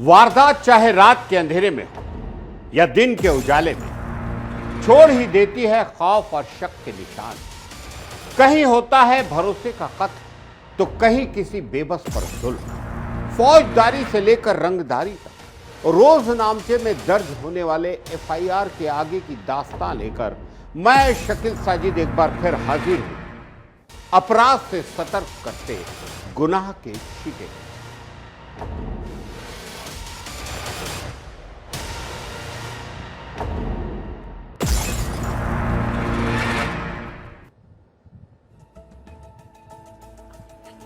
वारदात चाहे रात के अंधेरे में हो या दिन के उजाले में, छोड़ ही देती है खौफ और शक के निशान। कहीं होता है भरोसे का कत्ल, तो कहीं किसी बेबस पर जुल्म। फौजदारी से लेकर रंगदारी तक रोज नामचे में दर्ज होने वाले एफआईआर के आगे की दास्तां लेकर मैं शकील साजिद एक बार फिर हाजिर हूं, अपराध से सतर्क करते गुनाह के छींटे।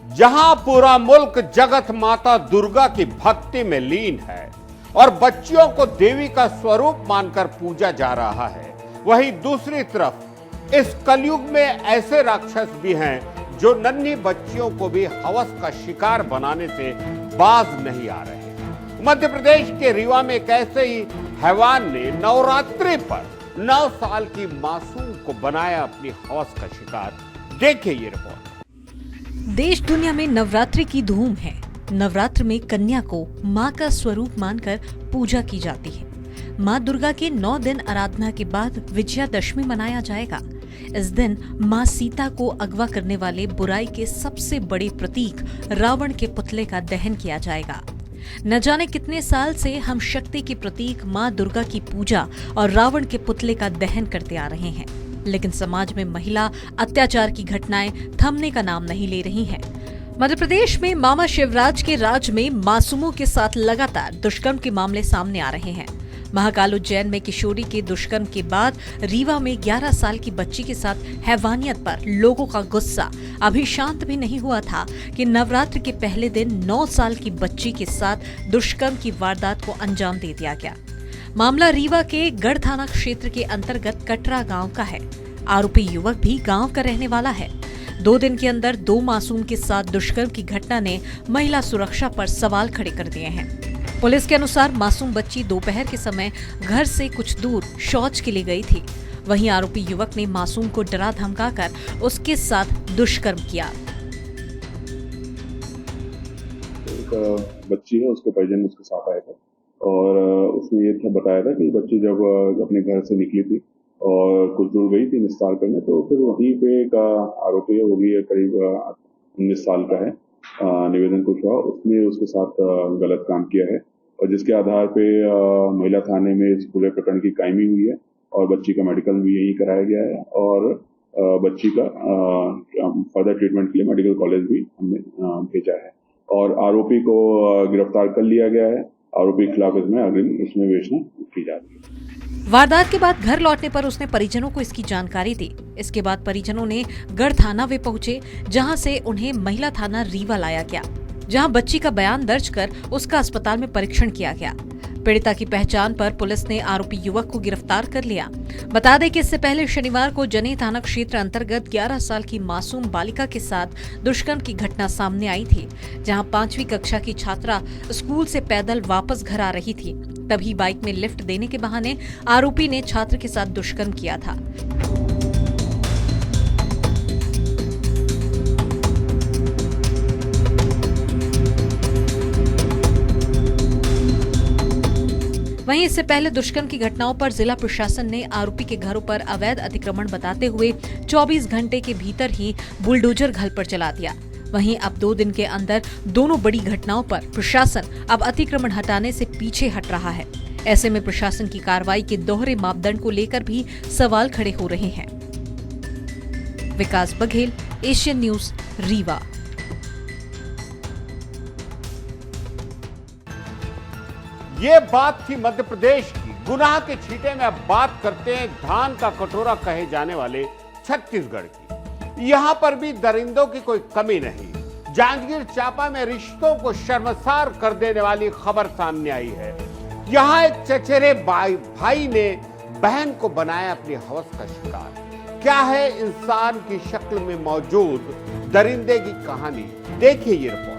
जहां पूरा मुल्क जगत माता दुर्गा की भक्ति में लीन है और बच्चियों को देवी का स्वरूप मानकर पूजा जा रहा है, वहीं दूसरी तरफ इस कलयुग में ऐसे राक्षस भी हैं जो नन्ही बच्चियों को भी हवस का शिकार बनाने से बाज नहीं आ रहे। मध्य प्रदेश के रीवा में एक ऐसे ही हैवान ने नवरात्रि पर 9 साल की मासूम को बनाया अपनी हवस का शिकार। देखिए ये रिपोर्ट। देश दुनिया में नवरात्रि की धूम है। नवरात्र में कन्या को मां का स्वरूप मानकर पूजा की जाती है। मां दुर्गा के 9 दिन आराधना के बाद विजयादशमी मनाया जाएगा। इस दिन मां सीता को अगवा करने वाले बुराई के सबसे बड़े प्रतीक रावण के पुतले का दहन किया जाएगा। न जाने कितने साल से हम शक्ति के प्रतीक मां दुर्गा की पूजा और रावण के पुतले का दहन करते आ रहे हैं, लेकिन समाज में महिला अत्याचार की घटनाएं थमने का नाम नहीं ले रही हैं। मध्य प्रदेश में मामा शिवराज के राज में मासूमों के साथ लगातार दुष्कर्म के मामले सामने आ रहे हैं। महाकाल उज्जैन में किशोरी के दुष्कर्म के बाद रीवा में 11 साल की बच्ची के साथ हैवानियत पर लोगों का गुस्सा अभी शांत भी नहीं हुआ था कि नवरात्र के पहले दिन 9 साल की बच्ची के साथ दुष्कर्म की वारदात को अंजाम दे दिया गया। मामला रीवा के गढ़ थाना क्षेत्र के अंतर्गत कटरा गांव का है। आरोपी युवक भी गांव का रहने वाला है। 2 दिन के अंदर 2 मासूम के साथ दुष्कर्म की घटना ने महिला सुरक्षा पर सवाल खड़े कर दिए हैं। पुलिस के अनुसार मासूम बच्ची दोपहर के समय घर से कुछ दूर शौच के लिए गई थी। वहीं आरोपी युवक ने मासूम को डरा धमकाकर उसके साथ दुष्कर्म किया। एक बच्ची है, उसके परिजन उसके साथ आए थे और उसने ये था बताया था कि बच्ची जब अपने घर से निकली थी और कुछ दूर गई थी निस्तार करने, तो फिर वहीं पे एक आरोपी है, वो भी करीब 19 साल का है, निवेदन कुछ हुआ, उसने उसके साथ गलत काम किया है और जिसके आधार पे महिला थाने में इस पूरे प्रकरण की कायमी हुई है और बच्ची का मेडिकल भी यही कराया गया है और बच्ची का फर्दर ट्रीटमेंट के लिए मेडिकल कॉलेज भी हमने भेजा है और आरोपी को गिरफ्तार कर लिया गया है। आरोपी के खिलाफ इसमें अग्रिम विवेचना की जा रही है। वारदात के बाद घर लौटने पर उसने परिजनों को इसकी जानकारी दी। इसके बाद परिजनों ने गढ़ थाना वे पहुंचे, जहां से उन्हें महिला थाना रीवा लाया गया, जहां बच्ची का बयान दर्ज कर उसका अस्पताल में परीक्षण किया गया। पीड़िता की पहचान पर पुलिस ने आरोपी युवक को गिरफ्तार कर लिया। बता दें कि इससे पहले शनिवार को जनी थाना क्षेत्र अंतर्गत 11 साल की मासूम बालिका के साथ दुष्कर्म की घटना सामने आई थी, जहां 5वीं कक्षा की छात्रा स्कूल से पैदल वापस घर आ रही थी। तभी बाइक में लिफ्ट देने के बहाने आरोपी ने छात्र के साथ दुष्कर्म किया था। वहीं इससे पहले दुष्कर्म की घटनाओं पर जिला प्रशासन ने आरोपी के घरों पर अवैध अतिक्रमण बताते हुए 24 घंटे के भीतर ही बुलडोजर घर पर चला दिया। वहीं अब 2 दिन के अंदर दोनों बड़ी घटनाओं पर प्रशासन अब अतिक्रमण हटाने से पीछे हट रहा है। ऐसे में प्रशासन की कार्रवाई के दोहरे मापदंड को लेकर भी सवाल खड़े हो रहे हैं। विकास बघेल, एशियन न्यूज, रीवा। ये बात थी मध्य प्रदेश की। गुनाह के छींटे में अब बात करते हैं धान का कटोरा कहे जाने वाले छत्तीसगढ़ की। यहां पर भी दरिंदों की कोई कमी नहीं। जांजगीर चांपा में रिश्तों को शर्मसार कर देने वाली खबर सामने आई है। यहां एक चचेरे भाई ने बहन को बनाया अपनी हवस का शिकार। क्या है इंसान की शक्ल में मौजूद दरिंदे की कहानी? देखिए ये रिपोर्ट।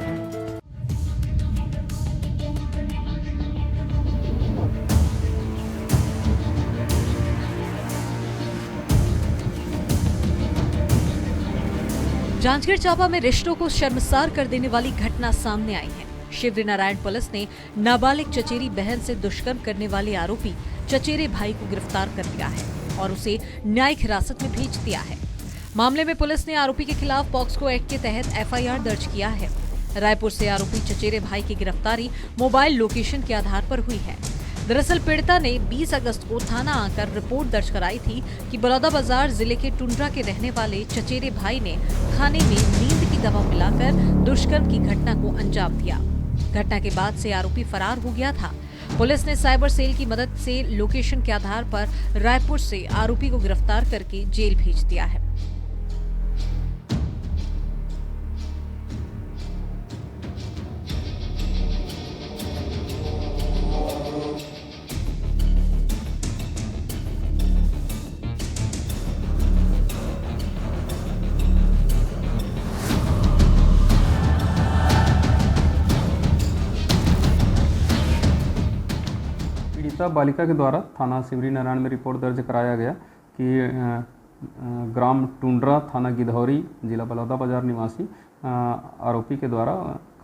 जांजगीर चांपा में रिश्तों को शर्मसार कर देने वाली घटना सामने आई है। शिवरी नारायण पुलिस ने नाबालिग चचेरी बहन से दुष्कर्म करने वाले आरोपी चचेरे भाई को गिरफ्तार कर लिया है और उसे न्यायिक हिरासत में भेज दिया है। मामले में पुलिस ने आरोपी के खिलाफ पॉक्सो एक्ट के तहत एफआईआर दर्ज किया है। रायपुर से आरोपी चचेरे भाई की गिरफ्तारी मोबाइल लोकेशन के आधार पर हुई है। दरअसल पीड़िता ने 20 अगस्त को थाना आकर रिपोर्ट दर्ज कराई थी कि बलौदाबाजार जिले के टुंड्रा के रहने वाले चचेरे भाई ने खाने में नींद की दवा मिलाकर दुष्कर्म की घटना को अंजाम दिया। घटना के बाद से आरोपी फरार हो गया था। पुलिस ने साइबर सेल की मदद से लोकेशन के आधार पर रायपुर से आरोपी को गिरफ्तार करके जेल भेज दिया है। पीड़िता बालिका के द्वारा थाना शिवरी नारायण में रिपोर्ट दर्ज कराया गया कि ग्राम टुंड्रा, थाना गिधौरी, जिला बलौदाबाजार निवासी आरोपी के द्वारा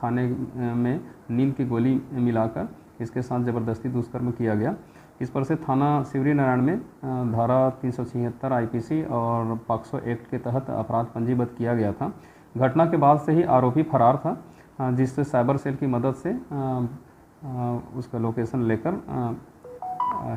खाने में नींद की गोली मिलाकर इसके साथ ज़बरदस्ती दुष्कर्म किया गया। इस पर से थाना शिवरी नारायण में धारा 376 आईपीसी और पॉक्सो एक्ट के तहत अपराध पंजीबद्ध किया गया था। घटना के बाद से ही आरोपी फरार था, जिससे साइबर सेल की मदद से उसका लोकेशन लेकर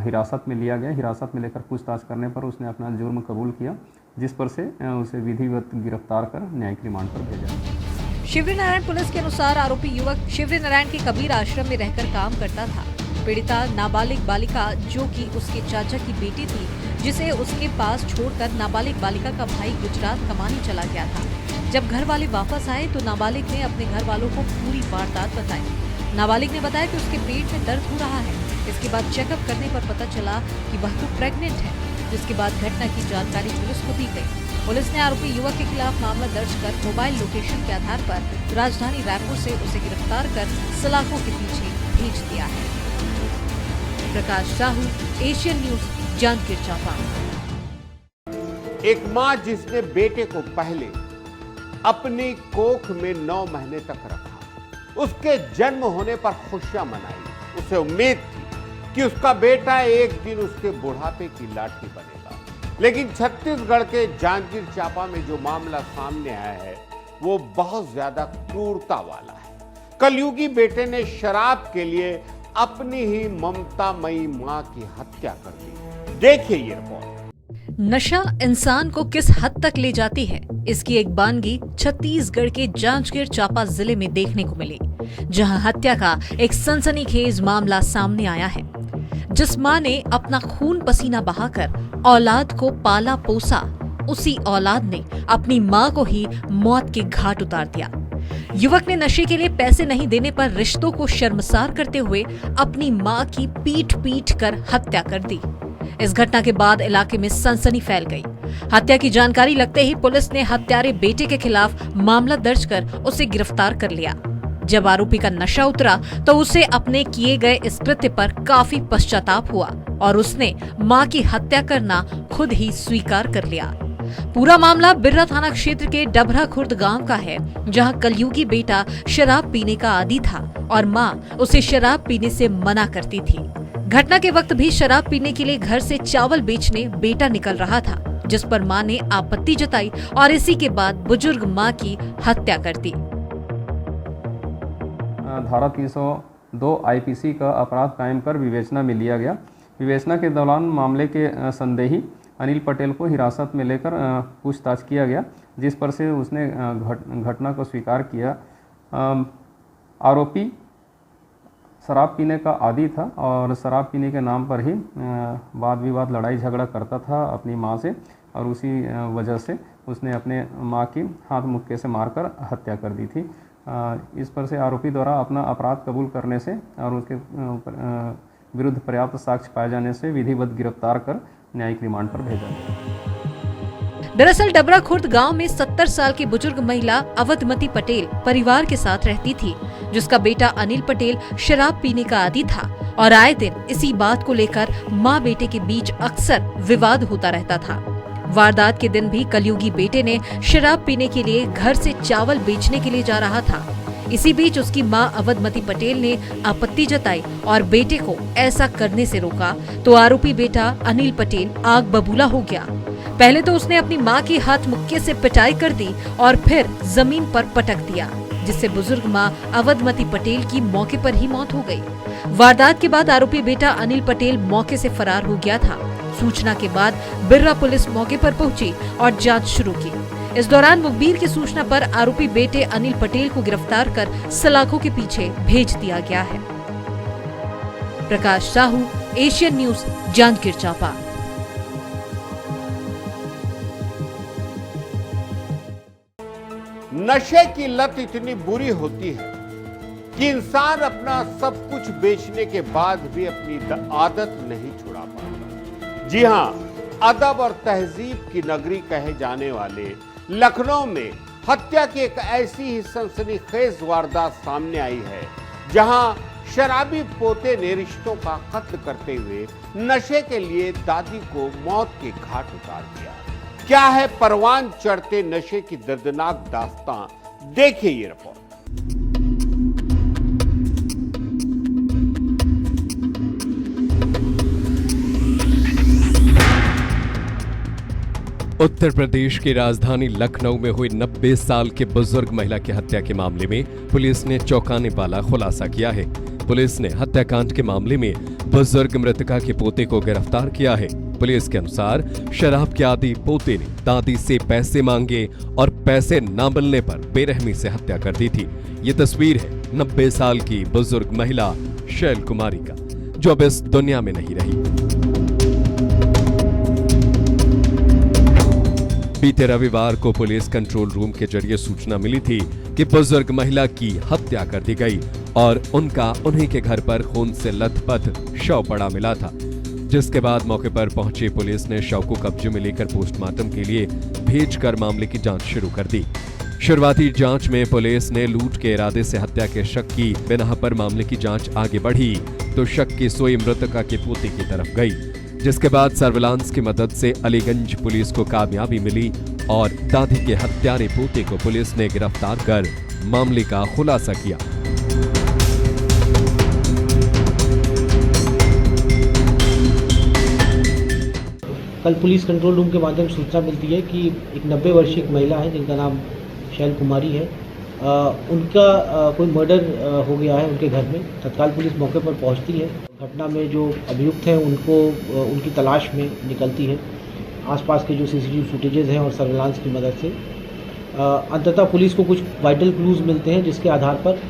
हिरासत में लिया गया। हिरासत में लेकर पूछताछ करने पर उसने अपना जुर्म कबूल किया, जिस पर से उसे विधिवत गिरफ्तार कर न्यायिक रिमांड पर भेजा। शिवरी नारायण पुलिस के अनुसार आरोपी युवक शिवरी नारायण के कबीर आश्रम में रहकर काम करता था। पीड़िता नाबालिग बालिका जो कि उसके चाचा की बेटी थी, जिसे उसके पास छोड़कर नाबालिग बालिका का भाई गुजरात कमाने चला गया था। जब घर वाले वापस आए तो नाबालिग ने अपने घर वालों को पूरी वारदात बताई। नाबालिग ने बताया कि उसके पेट में दर्द हो रहा है। इसके बाद चेकअप करने पर पता चला कि वह तो प्रेग्नेंट है, जिसके बाद घटना की जानकारी पुलिस को दी गई। पुलिस ने आरोपी युवक के खिलाफ मामला दर्ज कर मोबाइल लोकेशन के आधार पर राजधानी रायपुर से उसे गिरफ्तार कर सलाखों के पीछे भेज दिया है। Prakash Sahu, Asian news, Janjgir Champa. एक मां जिसने बेटे को पहले अपनी कोख में 9 महीने तक रखा, उसके जन्म होने पर खुशियां मनाई। उसे उम्मीद थी कि उसका बेटा एक दिन उसके बुढ़ापे की लाठी बनेगा। लेकिन छत्तीसगढ़ के जांजगीर चांपा में जो मामला सामने आया है वो बहुत ज्यादा क्रूरता वाला है। कलयुगी बेटे ने शराब के लिए अपनी ही ममतामयी मां की हत्या कर दी। देखिए ये रिपोर्ट। नशा इंसान को किस हद तक ले जाती है, इसकी एक बानगी छत्तीसगढ़ के जांजगीर चांपा जिले में देखने को मिली, जहां हत्या का एक सनसनीखेज मामला सामने आया है। जिस मां ने अपना खून पसीना बहाकर औलाद को पाला पोसा, उसी औलाद ने अपनी मां को ही मौत के घाट उतार दिया। युवक ने नशे के लिए पैसे नहीं देने पर रिश्तों को शर्मसार करते हुए अपनी मां की पीट पीट कर हत्या कर दी। इस घटना के बाद इलाके में सनसनी फैल गई। हत्या की जानकारी लगते ही पुलिस ने हत्यारे बेटे के खिलाफ मामला दर्ज कर उसे गिरफ्तार कर लिया। जब आरोपी का नशा उतरा तो उसे अपने किए गए इस कृत्य पर काफी पश्चाताप हुआ और उसने मां की हत्या करना खुद ही स्वीकार कर लिया। पूरा मामला बिर्रा थाना क्षेत्र के डबरा खुर्द गांव का है, जहां कलयुगी बेटा शराब पीने का आदी था और मां उसे शराब पीने से मना करती थी। घटना के वक्त भी शराब पीने के लिए घर से चावल बेचने बेटा निकल रहा था, जिस पर मां ने आपत्ति जताई और इसी के बाद बुजुर्ग मां की हत्या कर दी। धारा 302 आईपीसी का अपराध कायम कर विवेचना में लिया गया। विवेचना के दौरान मामले के संदेही अनिल पटेल को हिरासत में लेकर पूछताछ किया गया, जिस पर से उसने घटना को स्वीकार किया। आरोपी शराब पीने का आदी था और शराब पीने के नाम पर ही वाद विवाद लड़ाई झगड़ा करता था अपनी मां से, और उसी वजह से उसने अपने मां की हाथ मुक्के से मारकर हत्या कर दी थी। इस पर से आरोपी द्वारा अपना अपराध कबूल करने से और उसके विरुद्ध पर्याप्त साक्ष्य पाए जाने से विधिवत गिरफ्तार कर न्यायिक रिमांड पर भेजा गया। दरअसल डबरा खुर्द गांव में 70 साल की बुजुर्ग महिला अवधमती पटेल परिवार के साथ रहती थी, जिसका बेटा अनिल पटेल शराब पीने का आदी था और आए दिन इसी बात को लेकर मां बेटे के बीच अक्सर विवाद होता रहता था। वारदात के दिन भी कलयुगी बेटे ने शराब पीने के लिए घर से चावल बेचने के लिए जा रहा था। इसी बीच उसकी मां अवधमती पटेल ने आपत्ति जताई और बेटे को ऐसा करने से रोका तो आरोपी बेटा अनिल पटेल आग बबूला हो गया। पहले तो उसने अपनी मां की हाथ मुक्के से पिटाई कर दी और फिर जमीन पर पटक दिया, जिससे बुजुर्ग मां अवधमती पटेल की मौके पर ही मौत हो गई। वारदात के बाद आरोपी बेटा अनिल पटेल मौके से फरार हो गया था। सूचना के बाद बिर्रा पुलिस मौके पर पहुंची और जांच शुरू की। इस दौरान मुखबिर की सूचना पर आरोपी बेटे अनिल पटेल को गिरफ्तार कर सलाखों के पीछे भेज दिया गया है। Prakash Sahu, Asian news, Janjgir Champa. नशे की लत इतनी बुरी होती है कि इंसान अपना सब कुछ बेचने के बाद भी अपनी आदत नहीं छुड़ा पाता। जी हां, अदब और तहजीब की नगरी कहे जाने वाले लखनऊ में हत्या की एक ऐसी ही सनसनीखेज वारदात सामने आई है, जहां शराबी पोते ने रिश्तों का कत्ल करते हुए नशे के लिए दादी को मौत के घाट उतार दिया। क्या है परवान चढ़ते नशे की दर्दनाक दास्तां, देखिए ये रिपोर्ट। उत्तर प्रदेश की राजधानी लखनऊ में हुई 90 साल के बुजुर्ग महिला की हत्या के मामले में पुलिस ने चौंकाने वाला खुलासा किया है। पुलिस ने हत्याकांड के मामले में बुजुर्ग मृतका के पोते को गिरफ्तार किया है। पुलिस के अनुसार शराब के आदी पोते ने दादी से पैसे मांगे और पैसे न मिलने पर बेरहमी से हत्या कर दी थी। ये तस्वीर है 90 साल की बुजुर्ग महिला शैल कुमारी का, जो अब इस दुनिया में नहीं रही। बीते रविवार को पुलिस कंट्रोल रूम के जरिए सूचना मिली थी कि बुजुर्ग महिला की हत्या कर दी गई और उनका उन्हीं के घर पर खून से लथपथ शव पड़ा मिला था, जिसके बाद मौके पर पहुंची पुलिस ने शव को कब्जे में लेकर पोस्टमार्टम के लिए भेजकर मामले की जांच शुरू कर दी। शुरुआती जांच में पुलिस ने लूट के इरादे से हत्या के शक की बिना पर मामले की जांच आगे बढ़ी तो शक की सोई मृतका के पोते की तरफ गई, जिसके बाद सर्विलांस की मदद से अलीगंज पुलिस को कामयाबी मिली और दादी के हत्यारे पोते को पुलिस ने गिरफ्तार कर मामले का खुलासा किया। कल पुलिस कंट्रोल रूम के माध्यम से सूचना मिलती है कि एक 90 वर्षीय महिला है जिनका नाम शैल कुमारी है। उनका कोई मर्डर हो गया है उनके घर में। तत्काल पुलिस मौके पर पहुंचती है। घटना में जो अभियुक्त हैं उनको उनकी तलाश में निकलती है। आसपास के जो सीसीटीवी फुटेजेस हैं और सर्विलांस की मदद से अंततः पुलिस को कुछ वाइटल क्लूज मिलते हैं, जिसके आधार पर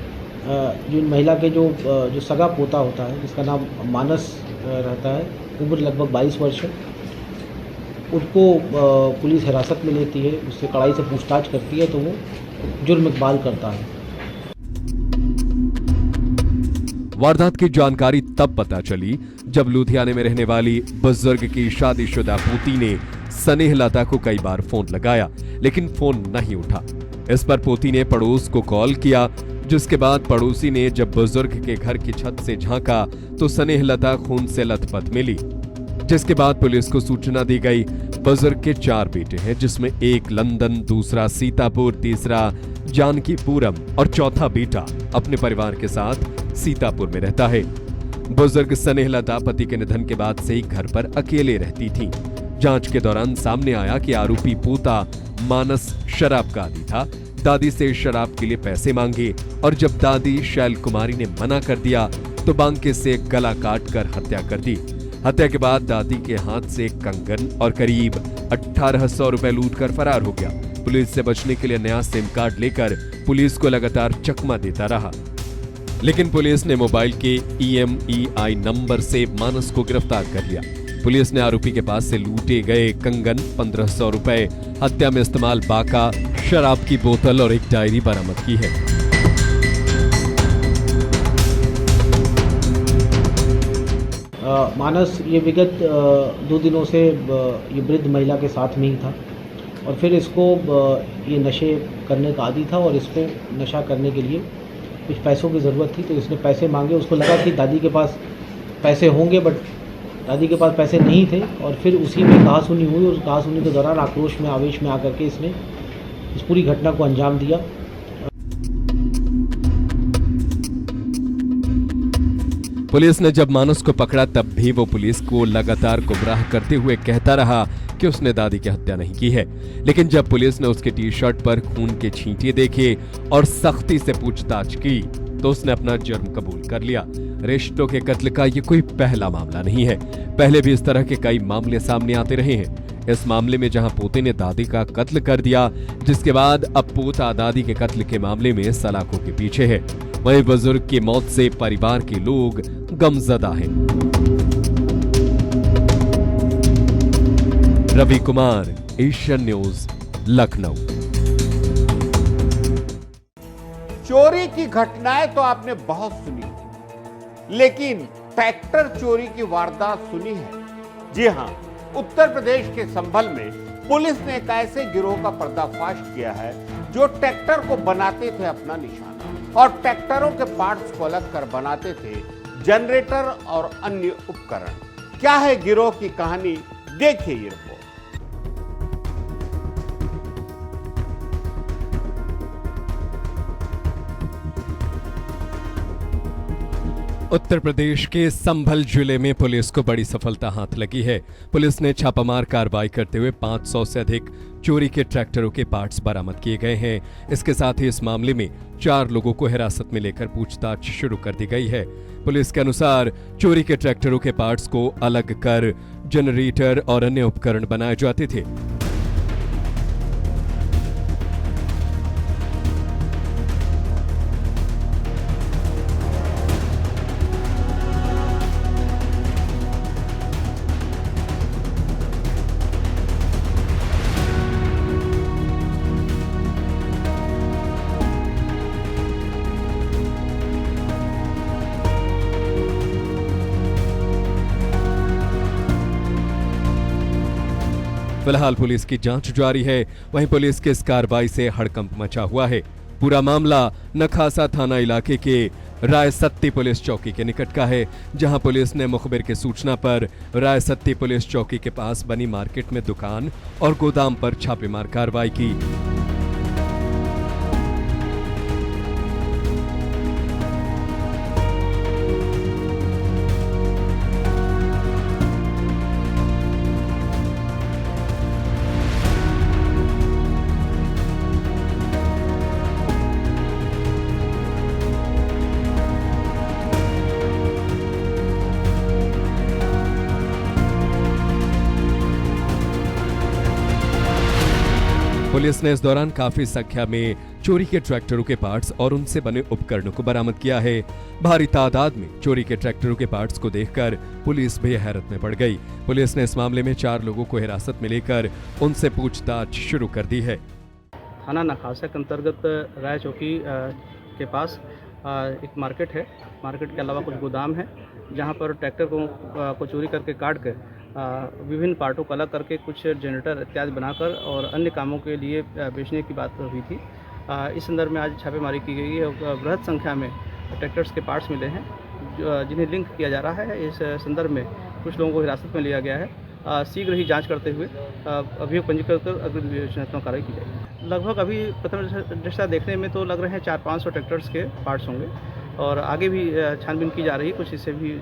जो महिला के जो सगा पोता होता है, जिसका नाम मानस रहता है, उम्र लगभग 22 वर्ष है, उसको पुलिस हिरासत में लेती है। उससे कड़ाई से पूछताछ करती है तो वो जुर्म इकबाल करता है। वारदात की जानकारी तब पता चली जब लुधियाने में रहने वाली बुजुर्ग की शादीशुदा पोती ने स्नेहलता को कई बार फोन लगाया, लेकिन फोन नहीं उठा। इस पर पोती ने पड़ोस को कॉल किया, जिसके बाद पड़ोसी ने जब बुजुर्ग के घर की छत से झांका तो स्नेहलता खून से लथपथ मिली, जिसके बाद पुलिस को सूचना दी गई। बुजुर्ग के 4 बेटे हैं, जिसमें एक लंदन, दूसरा सीतापुर, तीसरा जानकीपुरम और चौथा बेटा अपने परिवार के साथ सीतापुर में रहता है। बुजुर्ग स्नेहलता पति के निधन के बाद से ही घर पर अकेले रहती थी। जांच के दौरान सामने आया कि आरोपी पोता मानस शराब का आदी था। दादी से शराब के लिए पैसे मांगे और जब दादी शैल कुमारी ने मना कर दिया तो बांके से गला काट कर हत्या कर दी। हत्या के बाद दादी के हाथ से कंगन और करीब 1800 रुपए लूट कर फरार हो गया। पुलिस से बचने के लिए नया सिम कार्ड लेकर पुलिस को लगातार चकमा देता रहा, लेकिन पुलिस ने मोबाइल के EMEI नंबर से मानस को गिरफ्तार कर लिया। पुलिस ने आरोपी के पास से लूटे गए कंगन, 1500 रुपए, हत्या में इस्तेमाल बाका, शराब की बोतल और एक डायरी बरामद की है। मानस ये विगत 2 दिनों से ये वृद्ध महिला के साथ में ही था और फिर इसको ये नशे करने का आदी था और इसको नशा करने के लिए कुछ पैसों की ज़रूरत थी, तो इसने पैसे मांगे। उसको लगा कि दादी के पास पैसे होंगे, बट दादी के पास पैसे नहीं थे और फिर उसी में कहासुनी हुई और कहासुनी के दौरान आक्रोश में, आवेश में आकर के इसने इस पूरी घटना को अंजाम दिया। पुलिस ने जब मानस को पकड़ा तब भी वो पुलिस को लगातार गुमराह करते हुए कहता रहा कि उसने दादी की हत्या नहीं की है। लेकिन जब पुलिस ने उसके टी शर्ट पर खून के छींटे देखे और सख्ती से पूछताछ की तो उसने अपना जुर्म कबूल कर लिया। रिश्तों के कत्ल का ये कोई पहला मामला नहीं है, पहले भी इस तरह के कई मामले सामने आते रहे हैं। इस मामले में जहां पोते ने दादी का कत्ल कर दिया, जिसके बाद अब पोता दादी के कत्ल के मामले में सलाखों के पीछे है, वहीं बुजुर्ग की मौत से परिवार के लोग गमजदा हैं। Ravi Kumar, Asian news, Lucknow. चोरी की घटनाएं तो आपने बहुत सुनी, लेकिन ट्रैक्टर चोरी की वारदात सुनी है? जी हां, उत्तर प्रदेश के संभल में पुलिस ने एक ऐसे गिरोह का पर्दाफाश किया है जो ट्रैक्टर को बनाते थे अपना निशाना और ट्रैक्टरों के पार्ट्स को अलग कर बनाते थे जनरेटर और अन्य उपकरण। क्या है गिरोह की कहानी, देखिए ये रिपोर्ट। उत्तर प्रदेश के संभल जिले में पुलिस को बड़ी सफलता हाथ लगी है। पुलिस ने छापामार कार्रवाई करते हुए 500 से अधिक चोरी के ट्रैक्टरों के पार्ट्स बरामद किए गए हैं। इसके साथ ही इस मामले में 4 लोगों को हिरासत में लेकर पूछताछ शुरू कर दी गई है। पुलिस के अनुसार चोरी के ट्रैक्टरों के पार्ट्स को अलग कर जनरेटर और अन्य उपकरण बनाए जाते थे। फिलहाल पुलिस की जांच जारी है। वहीं पुलिस की इस कार्रवाई से हड़कंप मचा हुआ है। पूरा मामला नखासा थाना इलाके के रायसत्ती पुलिस चौकी के निकट का है, जहां पुलिस ने मुखबिर की सूचना पर रायसत्ती पुलिस चौकी के पास बनी मार्केट में दुकान और गोदाम पर छापेमार कार्रवाई की। पुलिस ने इस दौरान काफी संख्या में चोरी के ट्रैक्टरों के पार्ट्स और उनसे बने उपकरणों को बरामद किया है। भारी तादाद में चोरी के ट्रैक्टरों के पार्ट्स को देखकर पुलिस भी हैरत में पड़ गई। पुलिस ने इस मामले में 4 लोगों को हिरासत में लेकर उनसे पूछताछ शुरू कर दी है। थाना नखासा के अंतर्गत राय चौकी के पास एक मार्केट है। मार्केट के अलावा कुछ गोदाम है, जहाँ पर ट्रैक्टर को चोरी करके काट कर विभिन्न पार्टों को अलग करके कुछ जनरेटर इत्यादि बनाकर और अन्य कामों के लिए बेचने की बात हुई थी। इस संदर्भ में आज छापेमारी की गई है। बृहद संख्या में ट्रैक्टर्स के पार्ट्स मिले हैं जिन्हें लिंक किया जा रहा है। इस संदर्भ में कुछ लोगों को हिरासत में लिया गया है। शीघ्र ही जांच करते हुए अभियोग पंजीकृत कर अग्रिम विवेचनात्मक कार्रवाई की जाएगी। लगभग अभी प्रथम दृष्टया देखने में तो लग रहे हैं 400-500 ट्रैक्टर्स के पार्ट्स होंगे और आगे भी छानबीन की जा रही है। कुछ इससे भी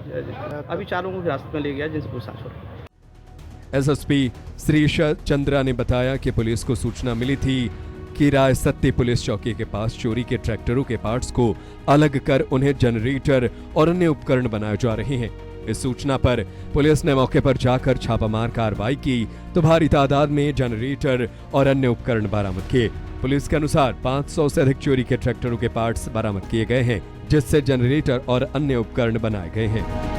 अभी 4 लोगों को हिरासत में लिया गया जिनसे पूछताछ हो रही है। एसएसपी श्रीश चंद्रा ने बताया कि पुलिस को सूचना मिली थी कि रायसत्ती पुलिस चौकी के पास चोरी के ट्रैक्टरों के पार्ट्स को अलग कर उन्हें जनरेटर और अन्य उपकरण बनाए जा रहे हैं। इस सूचना पर पुलिस ने मौके पर जाकर छापामार कार्रवाई की तो भारी तादाद में जनरेटर और अन्य उपकरण बरामद किए। पुलिस के अनुसार 500 से अधिक चोरी के ट्रैक्टरों के पार्ट्स बरामद किए गए हैं, जिससे जनरेटर और अन्य उपकरण बनाए गए हैं।